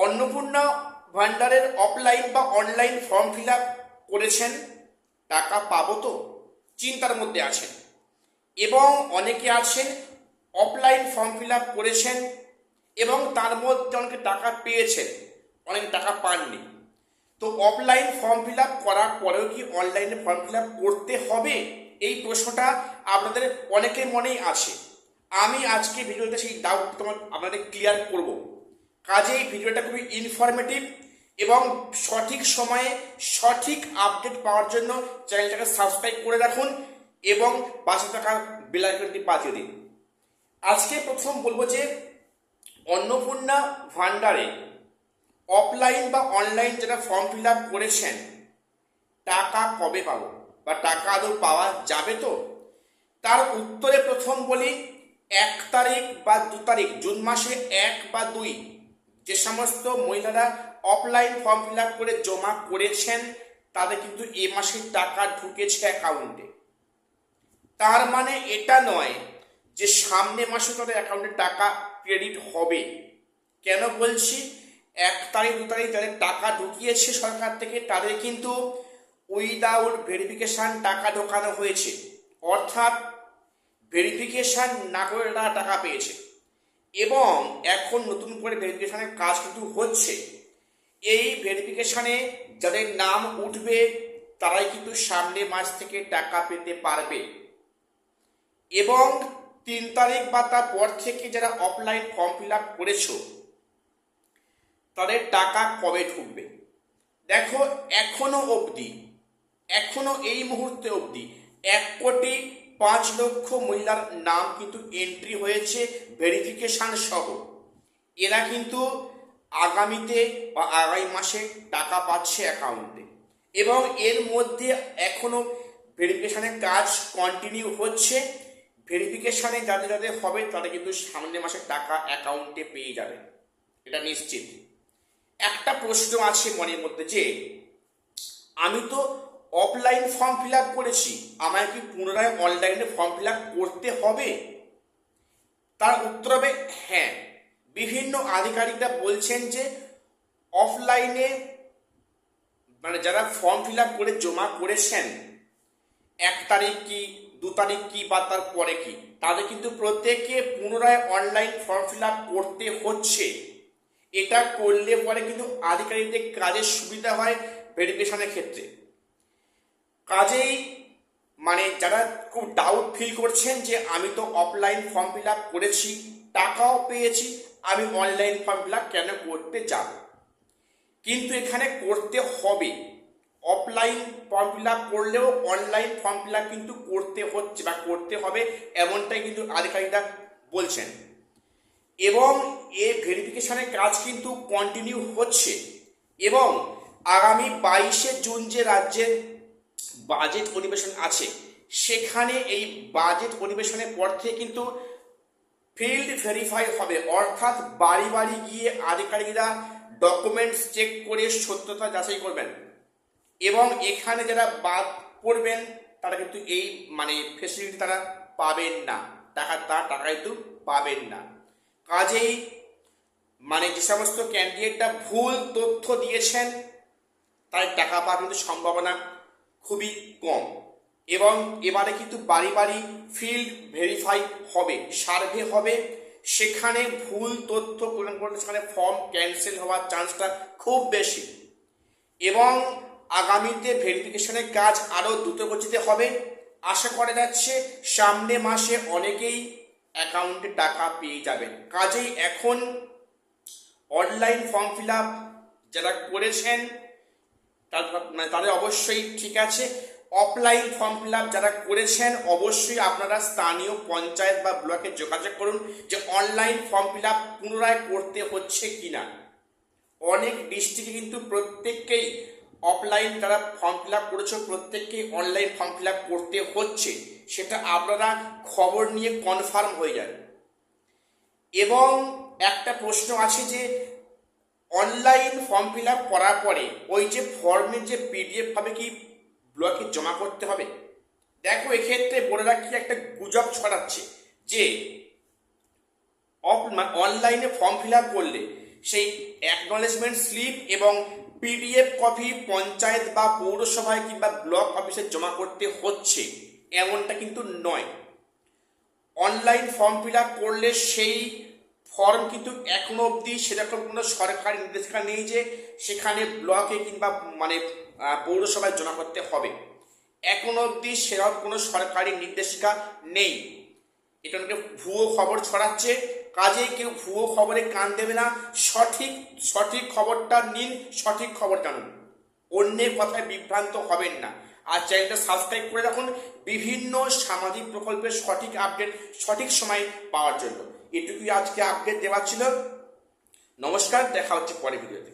অন্নপূর্ণা ভান্ডারের অফলাইন বা online form fill up করেছেন, টাকা পাবো তো চিন্তার মধ্যে আছেন। এবং অনেকে আছেন অফলাইন ফর্ম ফিল আপ করেছেন এবং তার মধ্যে অনেকে টাকা পেয়েছেন, অনেক টাকা পাননি। তো অফলাইন ফর্ম ফিল আপ করার পরেও কি অনলাইনে ফর্ম ফিল আপ করতে হবে, এই প্রশ্নটা আপনাদের অনেকের মনেই আছে। আমি আজকে ভিডিওতে সেই ডাউট আপনাদের ক্লিয়ার করব। কাজেই ভিডিওটা খুবই ইনফরমেটিভ এবং সঠিক সময়ে সঠিক আপডেট পাওয়ার জন্য চ্যানেলটাকে সাবস্ক্রাইব করে রাখুন এবং পাশে থাকা বেল আইকনটি বাজিয়ে দিন। আজকে প্রথম বলবো যে অন্নপূর্ণা ভান্ডারে অফলাইন বা অনলাইন যারা ফর্ম ফিল আপ করেছেন টাকা কবে পাবো বা টাকা আদৌ পাওয়া যাবে তো, তার উত্তরে প্রথম বলি 1 তারিখ বা 2 তারিখ, জুন মাসে 1 বা 2 যে সমস্ত মহিলারা অফলাইন ফর্ম ফিল আপ করে জমা করেছেন তাদের কিন্তু এ মাসে টাকা ঢুকেছে অ্যাকাউন্টে। তার মানে এটা নয় যে সামনে মাসে তাদের অ্যাকাউন্টে টাকা ক্রেডিট হবে। কেন বলছি? 1 তারিখ 2 তারিখ যাদের টাকা ঢুকিয়েছে সরকার থেকে তাদের কিন্তু উইদাউট ভেরিফিকেশান টাকা ঢোকানো হয়েছে, অর্থাৎ ভেরিফিকেশান না করে তারা টাকা পেয়েছে। এবং এখন নতুন করে ভেরিফিকেশানের কাজ কিন্তু হচ্ছে। এই ভেরিফিকেশানে যাদের নাম উঠবে তারাই কিন্তু সামনে মাস থেকে টাকা পেতে পারবে। এবং 3 তারিখ বা তার পর থেকে যারা অফলাইন ফর্ম ফিল আপ করেছো তাদের টাকা কবে ঢুকবে? দেখো, এখনো এই মুহূর্তে অবধি 1,05,00,000 মহিলার নাম কিন্তু এন্ট্রি হয়েছে ভেরিফিকেশান সহ। এরা কিন্তু আগামীতে বা আগামী মাসে টাকা পাচ্ছে অ্যাকাউন্টে। এবং এর মধ্যে এখনো ভেরিফিকেশানের কাজ কন্টিনিউ হচ্ছে। ভেরিফিকেশানে যাদের যাদের হবে তারা কিন্তু সামনের মাসে টাকা অ্যাকাউন্টে পেয়ে যাবে, এটা নিশ্চিত। একটা প্রশ্ন আছে মনের মধ্যে যে আমি তো অফলাইন ফর্ম ফিল আপ করেছি, আমায় কি পুনরায় অনলাইনে ফর্ম ফিল আপ করতে হবে? তার উত্তর হবে হ্যাঁ। বিভিন্ন আধিকারিকরা বলছেন যে অফলাইনে মানে যারা ফর্ম ফিল আপ করে জমা করেছেন 1 তারিখ কি 2 তারিখ কি বা তার পরে কি, তাদের কিন্তু প্রত্যেককে পুনরায় অনলাইন ফর্ম ফিল আপ করতে হচ্ছে। এটা করলে পরে কিন্তু আধিকারিকদের কাজের সুবিধা হয় ভেরিফিকেশনের ক্ষেত্রে। কাজেই মানে যারা খুব ডাউট ফিল করছেন যে আমি তো অফলাইন ফর্ম ফিল আপ করেছি, টাকাও পেয়েছি, আমি অনলাইন ফর্ম ফিল আপ কেন করতে যাব? কিন্তু এখানে করতে হবে। অফলাইন ফর্ম ফিল আপ করলেও অনলাইন ফর্ম ফিল আপ কিন্তু করতে হচ্ছে বা করতে হবে, এমনটাই কিন্তু আধিকারিকরা বলছেন। এবং এই ভেরিফিকেশনের কাজ কিন্তু কন্টিনিউ হচ্ছে। এবং আগামী 22শে জুন যে রাজ্যের বাজেট অধিবেশন আছে সেখানে এই বাজেট অধিবেশনের পর থেকে কিন্তু ফিল্ড ভেরিফাই হবে, অর্থাৎ বাড়ি বাড়ি গিয়ে আধিকারিকরা ডকুমেন্টস চেক করে সত্যতা যাচাই করবেন। এবং এখানে যারা বাদ পড়বেন তারা কিন্তু এই মানে ফেসিলিটি তারা পাবেন না, টাকা কিন্তু পাবেন না। কাজেই মানে যে সমস্ত ক্যান্ডিডেটরা ভুল তথ্য দিয়েছেন তার টাকা পাওয়ার কিন্তু সম্ভাবনা খুবই কম। এবং এবারে কিন্তু বাড়ি বাড়ি ফিল্ড ভেরিফাই হবে, সার্ভে হবে, সেখানে ভুল তথ্য প্রদান করলে সেখানে ফর্ম ক্যান্সেল হওয়ার চান্সটা খুব বেশি। এবং আগামীতে ভেরিফিকেশনের কাজ আরও দ্রুতগতিতে হবে। আশা করা যাচ্ছে সামনে মাসে অনেকেই অ্যাকাউন্টে টাকা পেয়ে যাবেন। কাজেই এখন অনলাইন ফর্ম ফিল আপ যারা করেছেন তাদের অবশ্যই ঠিক আছে। অফলাইন ফর্ম ফিল আপ যারা করেছেন অবশ্যই আপনারা স্থানীয় পঞ্চায়েত বা ব্লকে যোগাযোগ করুন যে অনলাইন ফর্ম ফিল আপ পুনরায় করতে হচ্ছে কিনা। অনেক ডিস্ট্রিক্টে কিন্তু প্রত্যেককেই অফলাইন যারা ফর্ম ফিল আপ করেছে প্রত্যেককেই অনলাইন ফর্ম ফিল আপ করতে হচ্ছে, সেটা আপনারা খবর নিয়ে কনফার্ম হয়ে যান। এবং একটা প্রশ্ন আছে যে অনলাইন ফর্ম ফিল আপ করার পরে ওই যে ফর্মের যে পিডিএফ ভাবে কি ব্লকে জমা করতে হবে? দেখো, এক্ষেত্রে বলে রাখি একটা গুজব ছড়াচ্ছে যে অনলাইনে ফর্ম ফিল আপ করলে সেই অ্যাকনলেজমেন্ট স্লিপ এবং পিডিএফ কপি পঞ্চায়েত বা পৌরসভায় কিংবা ব্লক অফিসে জমা করতে হচ্ছে এমনটা কিন্তু নয়। অনলাইন ফর্ম ফিল আপ করলে সেই ফর্ম কিন্তু এখনো অবধি সেরকম কোনো সরকারি নির্দেশিকা নেই যে সেখানে ব্লকে কিংবা পৌরসভায় জমা করতে হবে। এখনো অবধি সেরকম কোনো সরকারি নির্দেশিকা নেই। এটা অনেকে ভুয়ো খবর ছড়াচ্ছে, কাজেই কেউ ভুয়ো খবরে কান দেবে না। সঠিক খবরটা নিন, সঠিক খবর জানুন, অন্যের কথায় বিভ্রান্ত হবেন না। আর চ্যানেলটা সাবস্ক্রাইব করে রাখুন বিভিন্ন সামাজিক প্রকল্পের সঠিক আপডেট সঠিক সময় পাওয়ার জন্য। এটুকুই আজকে আপডেট দেওয়া ছিল। নমস্কার, দেখা হচ্ছে পরের ভিডিওতে।